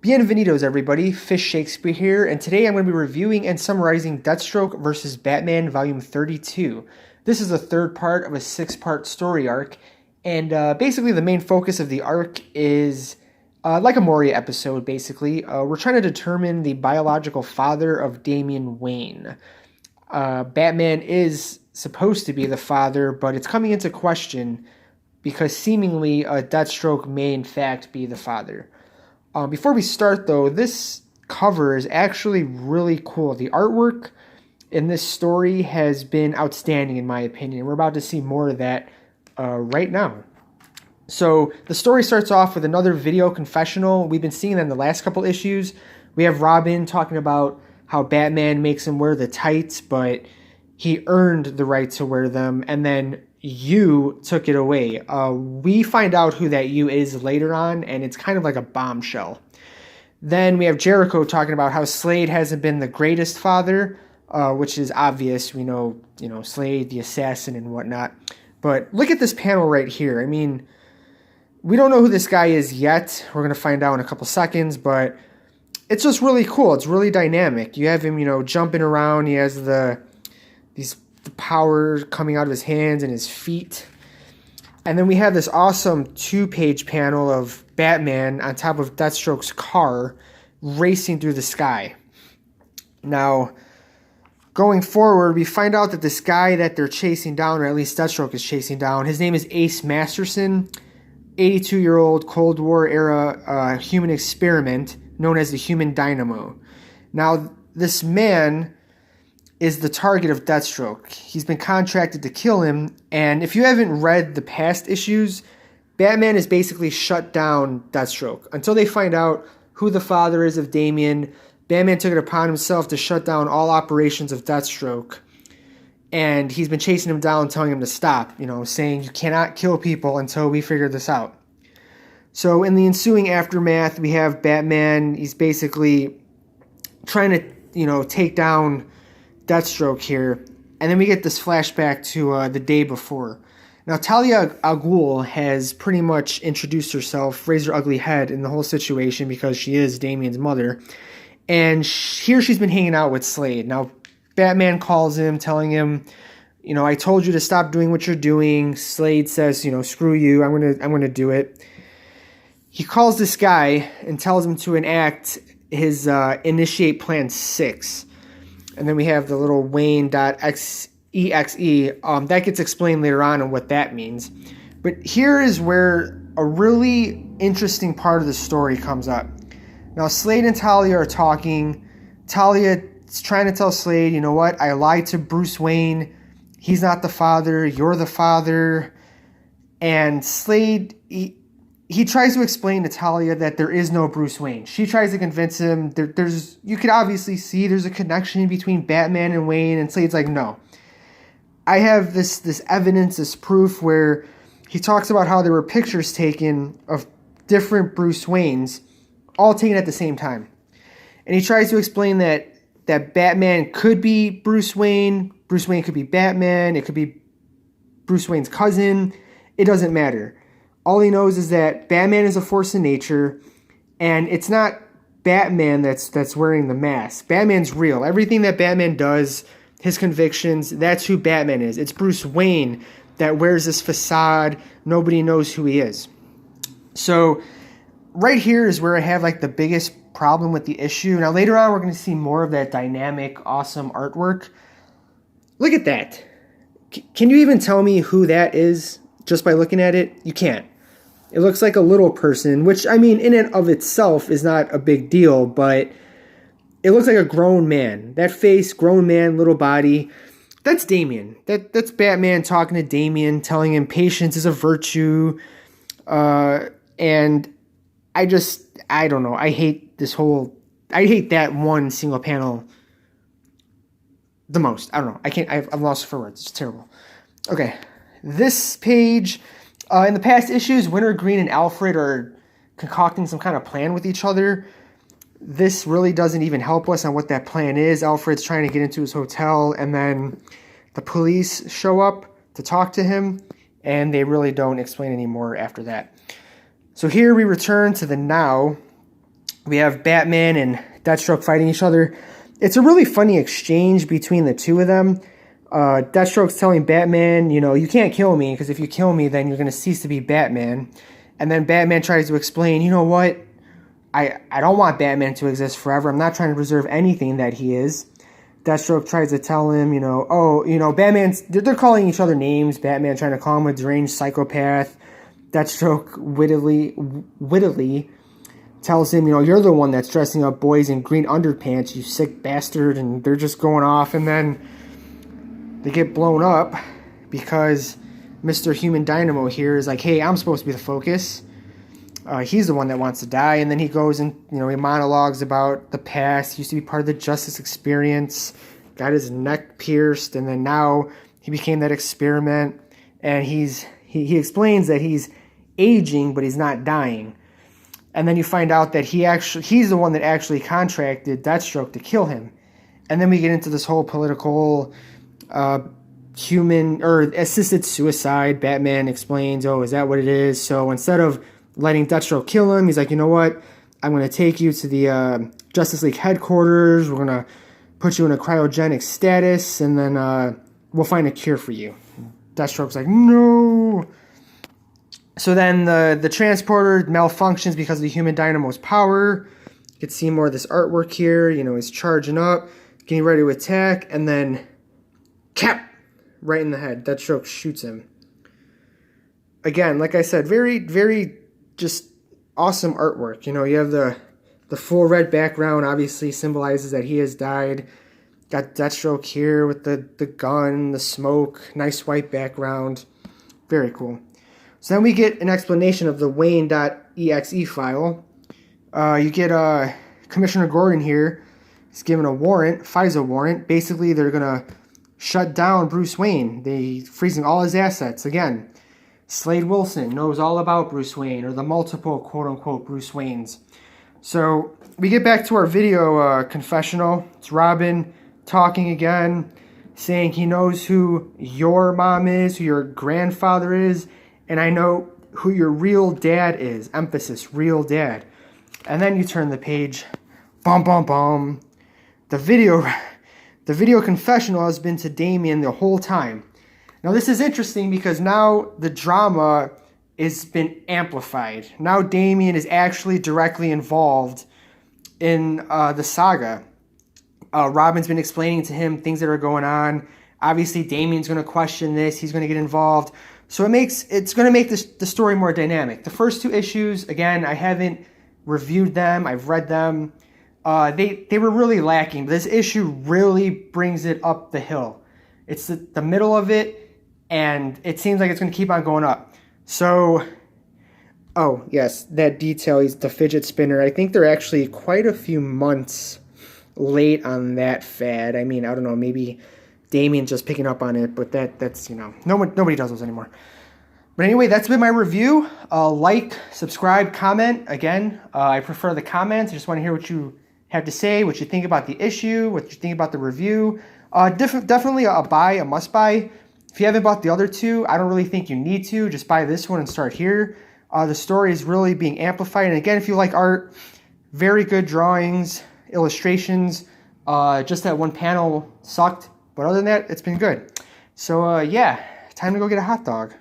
Bienvenidos everybody, Fish Shakespeare here, and today I'm going to be reviewing and summarizing Deathstroke vs. Batman Volume 32. This is the third part of a 6-part story arc, and basically the main focus of the arc is like a Moria episode, basically. We're trying to determine the biological father of Damian Wayne. Batman is supposed to be the father, but it's coming into question because seemingly Deathstroke may in fact be the father. Before we start, though, this cover is actually really cool. The artwork in this story has been outstanding, in my opinion. We're about to see more of that right now. So the story starts off with another video confessional. We've been seeing that in the last couple issues. We have Robin talking about how Batman makes him wear the tights, but he earned the right to wear them, and then you took it away. We find out who that you is later on, and it's kind of like a bombshell. Then we have Jericho talking about how Slade hasn't been the greatest father, which is obvious. We know, Slade, the assassin and whatnot. But look at this panel right here. I mean, we don't know who this guy is yet. We're going to find out in a couple seconds, but it's just really cool. It's really dynamic. You have him, jumping around. He has the power coming out of his hands and his feet. And then we have this awesome 2-page panel of Batman on top of Deathstroke's car racing through the sky. Now, going forward, we find out that this guy that they're chasing down, or at least Deathstroke is chasing down, his name is Ace Masterson, 82-year-old Cold War era human experiment known as the Human Dynamo. Now, this man is the target of Deathstroke. He's been contracted to kill him, and if you haven't read the past issues, Batman has basically shut down Deathstroke. Until they find out who the father is of Damian, Batman took it upon himself to shut down all operations of Deathstroke, and he's been chasing him down, telling him to stop, saying you cannot kill people until we figure this out. So in the ensuing aftermath, we have Batman. He's basically trying to, take down Deathstroke here, and then we get this flashback to the day before. Now, Talia al Ghul has pretty much introduced herself, raised her ugly head in the whole situation because she is Damian's mother, and here she's been hanging out with Slade. Now, Batman calls him, telling him, I told you to stop doing what you're doing. Slade says, screw you, I'm gonna do it. He calls this guy and tells him to enact his Initiate Plan 6. And then we have the little Wayne.exe. That gets explained later on what that means. But here is where a really interesting part of the story comes up. Now, Slade and Talia are talking. Talia is trying to tell Slade, you know what? I lied to Bruce Wayne. He's not the father. You're the father. And Slade, he tries to explain to Talia that there is no Bruce Wayne. She tries to convince him. You could obviously see there's a connection between Batman and Wayne, and Slade's like, no. I have this evidence, this proof where he talks about how there were pictures taken of different Bruce Waynes, all taken at the same time. And he tries to explain that Batman could be Bruce Wayne could be Batman, it could be Bruce Wayne's cousin. It doesn't matter. All he knows is that Batman is a force of nature, and it's not Batman that's wearing the mask. Batman's real. Everything that Batman does, his convictions, that's who Batman is. It's Bruce Wayne that wears this facade. Nobody knows who he is. So right here is where I have the biggest problem with the issue. Now later on we're going to see more of that dynamic, awesome artwork. Look at that. Can you even tell me who that is just by looking at it? You can't. It looks like a little person, which, I mean, in and of itself is not a big deal, but it looks like a grown man. That face, grown man, little body, that's Damian. That's Batman talking to Damian, telling him patience is a virtue. And I don't know. I hate that one single panel the most. I don't know. I've lost for words. It's terrible. Okay. This page, in the past issues, Wintergreen and Alfred are concocting some kind of plan with each other. This really doesn't even help us on what that plan is. Alfred's trying to get into his hotel, and then the police show up to talk to him, and they really don't explain any more after that. So here we return to the now. We have Batman and Deathstroke fighting each other. It's a really funny exchange between the two of them. Deathstroke's telling Batman, you know, you can't kill me, because if you kill me, then you're going to cease to be Batman. And then Batman tries to explain, you know what? I don't want Batman to exist forever. I'm not trying to preserve anything that he is. Deathstroke tries to tell him, you know, oh, you know, they're calling each other names. Batman trying to call him a deranged psychopath. Deathstroke wittily tells him, you know, you're the one that's dressing up boys in green underpants, you sick bastard. And they're just going off, and then they get blown up because Mr. Human Dynamo here is like, hey, I'm supposed to be the focus. He's the one that wants to die. And then he goes and, you know, he monologues about the past. He used to be part of the Justice Experience, got his neck pierced, and then now he became that experiment. And he explains that he's aging, but he's not dying. And then you find out that he's the one that actually contracted Deathstroke to kill him. And then we get into this whole political human or assisted suicide. Batman explains, oh, is that what it is? So instead of letting Deathstroke kill him, he's like, you know what? I'm going to take you to the Justice League headquarters. We're going to put you in a cryogenic status, and then we'll find a cure for you. Deathstroke's like, no. So then the transporter malfunctions because of the Human Dynamo's power. You can see more of this artwork here. You know, he's charging up, getting ready to attack, and then cap right in the head. Deathstroke shoots him. Again, like I said, very, very just awesome artwork. You know, you have the full red background, obviously symbolizes that he has died. Got Deathstroke here with the gun, the smoke, nice white background. Very cool. So then we get an explanation of the Wayne.exe file. You get Commissioner Gordon here. He's given a warrant, FISA warrant. Basically, they're going to shut down Bruce Wayne. They freezing all his assets. Again, Slade Wilson knows all about Bruce Wayne, or the multiple quote-unquote Bruce Waynes. So we get back to our video confessional. It's Robin talking again, saying he knows who your mom is, who your grandfather is, and I know who your real dad is. Emphasis, real dad. And then you turn the page. Bum, bum, bum. The video confessional has been to Damian the whole time. Now this is interesting because now the drama has been amplified. Now Damian is actually directly involved in the saga. Robin's been explaining to him things that are going on. Obviously Damian's going to question this. He's going to get involved. So it's going to make the story more dynamic. The first two issues, again, I haven't reviewed them. I've read them. They were really lacking. But this issue really brings it up the hill. It's the middle of it, and it seems like it's going to keep on going up. So, oh, yes, that detail is the fidget spinner. I think they're actually quite a few months late on that fad. I mean, I don't know, maybe Damian's just picking up on it, but that's, you know, nobody does those anymore. But anyway, that's been my review. Like, subscribe, comment. Again, I prefer the comments. I just want to hear what you have to say, what you think about the issue, what you think about the review. Definitely a buy, a must buy. If you haven't bought the other two, I don't really think you need to. Just buy this one and start here. The story is really being amplified. And again, if you like art, very good drawings, illustrations. Just that one panel sucked. But other than that, it's been good. So, yeah, time to go get a hot dog.